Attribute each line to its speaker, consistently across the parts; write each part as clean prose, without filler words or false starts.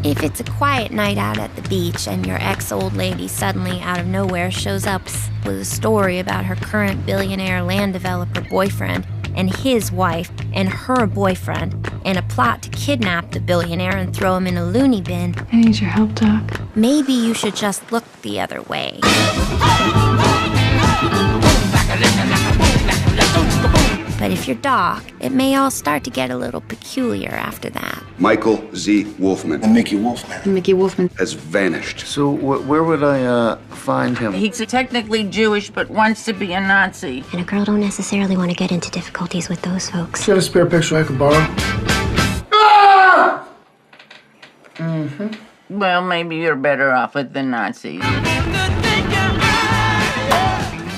Speaker 1: If it's a quiet night out at the beach and your ex-old lady suddenly out of nowhere shows up with a story about her current billionaire land developer boyfriend and his wife and her boyfriend and a plot to kidnap the billionaire and throw him in a loony bin,
Speaker 2: I need your help, Doc.
Speaker 1: maybe you should just look the other way. But if you're Doc, it may all start to get a little peculiar after that.
Speaker 3: Michael Z. Wolfman.
Speaker 4: And Mickey Wolfman.
Speaker 2: Mickey Wolfman
Speaker 3: has vanished.
Speaker 4: So where would I find him?
Speaker 5: He's technically Jewish, but wants to be a Nazi.
Speaker 6: And a girl don't necessarily want to get into difficulties with those folks.
Speaker 4: Got a spare picture I could borrow? Ah!
Speaker 5: Well, maybe you're better off with the Nazis.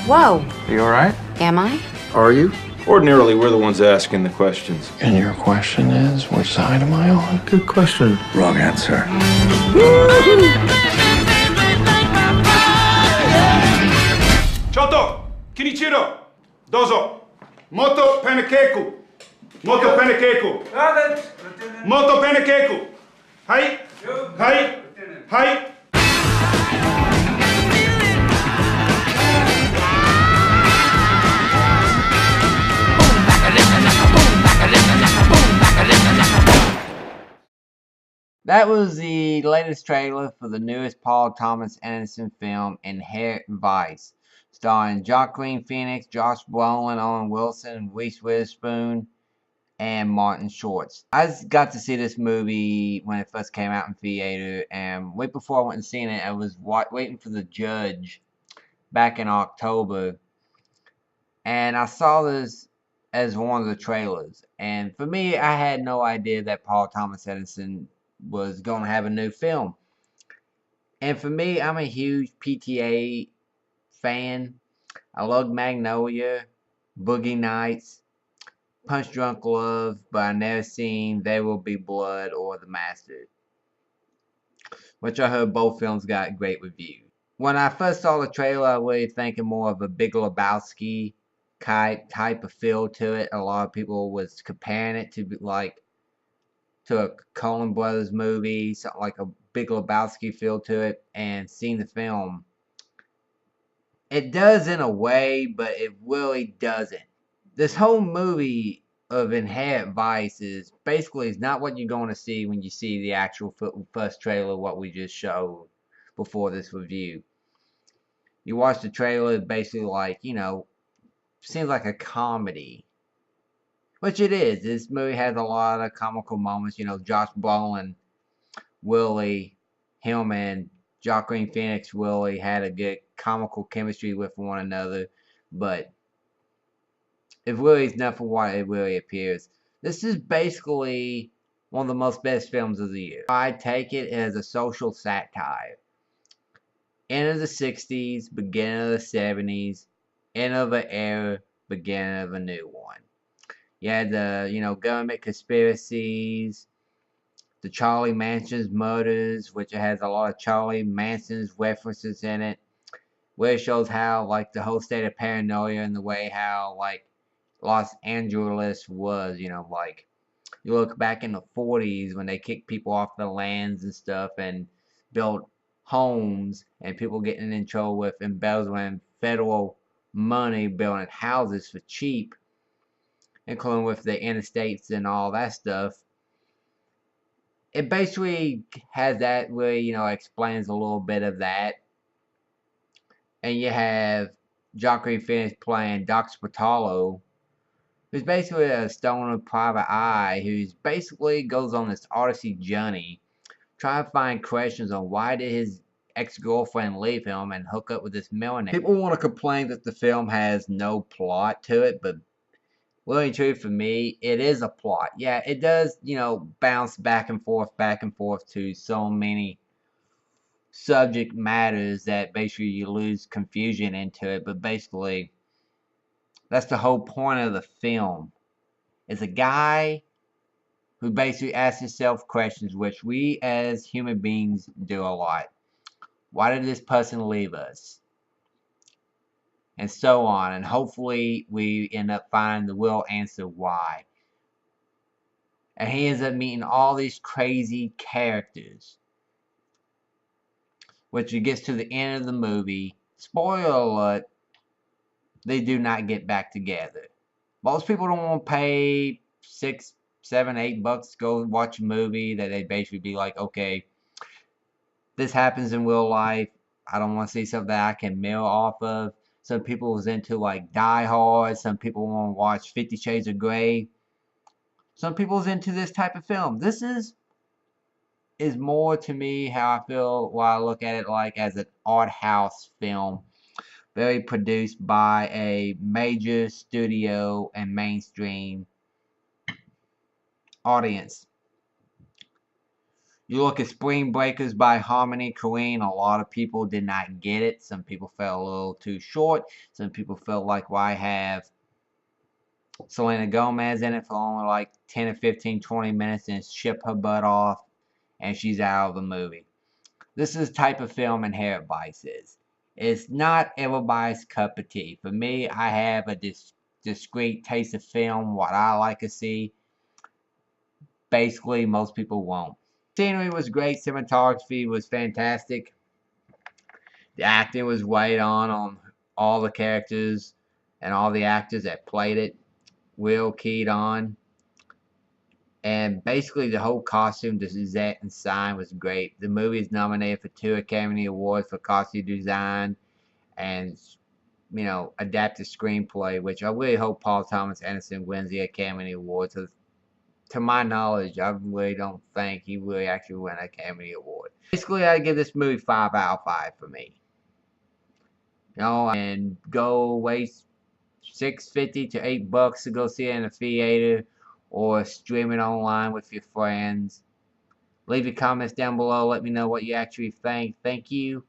Speaker 2: Whoa.
Speaker 7: Are you all right?
Speaker 2: Am I?
Speaker 4: Are you?
Speaker 7: Ordinarily, we're the ones asking the questions.
Speaker 4: And your question is, which side am I on? Good question. Wrong answer.
Speaker 8: Choto, Kinichiro, Dozo, Moto Panakeku, Moto Panakeku, Moto Panakeku, Hai, Hai, Hai.
Speaker 9: That was the latest trailer for the newest Paul Thomas Anderson film, Inherent Vice, starring Joaquin Phoenix, Josh Brolin, Owen Wilson, Reese Witherspoon, and Martin Short. I got to see this movie when it first came out in theater, and right before I went and seen it, I was waiting for The Judge back in October, and I saw this as one of the trailers. And for me, I had no idea that Paul Thomas Anderson was going to have a new film. And for me, I'm a huge PTA fan. I love Magnolia, Boogie Nights, Punch Drunk Love, but I never seen There Will Be Blood or The Master, which I heard both films got great reviews. When I first saw the trailer, I was really thinking more of a Big Lebowski type of feel to it. A lot of people was comparing it to a Coen Brothers movie, something like a Big Lebowski feel to it, and seeing the film, it does in a way, but it really doesn't. This whole movie of Inherent Vice is not what you're going to see when you see the actual first trailer, what we just showed before this review. You watch the trailer, basically seems like a comedy. Which it is. This movie has a lot of comical moments. Josh Brolin, Willie, him and Joaquin Phoenix, Willie, had a good comical chemistry with one another. But it really is not for what it really appears. This is basically one of the most best films of the year. I take it as a social satire. End of the 60s, beginning of the 70s, end of an era, beginning of a new one. You had the, government conspiracies, the Charlie Manson's murders, which has a lot of Charlie Manson's references in it, where it shows how, the whole state of paranoia and the way how, Los Angeles was, you look back in the 40s when they kicked people off the lands and stuff and built homes and people getting in trouble with embezzling federal money, building houses for cheap, including with the interstates and all that stuff. It basically has that where, explains a little bit of that. And you have Joaquin Phoenix playing Doc Spatalo, who's basically a stoner private eye who's basically goes on this odyssey journey, trying to find questions on why did his ex-girlfriend leave him and hook up with this millionaire. People want to complain that the film has no plot to it, but really and truly for me, it is a plot. Yeah, it does, bounce back and forth to so many subject matters that basically you lose confusion into it. But basically, that's the whole point of the film. It's a guy who basically asks himself questions, which we as human beings do a lot. Why did this person leave us? And so on, and hopefully we end up finding the real answer why. And he ends up meeting all these crazy characters. Which it gets to the end of the movie. Spoiler alert, they do not get back together. Most people don't want to pay $6, $7, $8 to go watch a movie that they basically be like, okay, this happens in real life. I don't want to see something that I can mill off of. Some people was into like Die Hard. Some people want to watch 50 Shades of Grey. Some people was into this type of film. This is more to me how I feel while I look at it like as an art house film. Very produced by a major studio and mainstream audience. You look at Spring Breakers by Harmony Korine, a lot of people did not get it. Some people felt a little too short. Some people felt like, why have Selena Gomez in it for only like 10 or 15, 20 minutes and ship her butt off and she's out of the movie. This is the type of film Inherent Vice is. It's not everybody's cup of tea. For me, I have a discrete taste of film, what I like to see. Basically, most people won't. Scenery was great. Cinematography was fantastic. The acting was right on all the characters and all the actors that played it. Real keyed on. And basically the whole costume design and design was great. The movie is nominated for 2 Academy Awards for costume design and, you know, adapted screenplay, which I really hope Paul Thomas Anderson wins the Academy Award. To my knowledge, I really don't think he will actually win an Academy Award. Basically, I give this movie 5 out of 5 for me. You know, and go waste $6.50 to $8 to go see it in a theater or stream it online with your friends. Leave your comments down below. Let me know what you actually think. Thank you.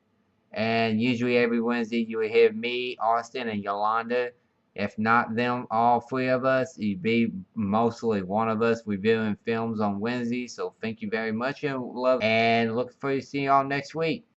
Speaker 9: And usually every Wednesday you will hear me, Austin, and Yolanda. If not them, all 3 of us, it'd be mostly one of us reviewing films on Wednesday. So thank you very much and love. And look forward to seeing y'all next week.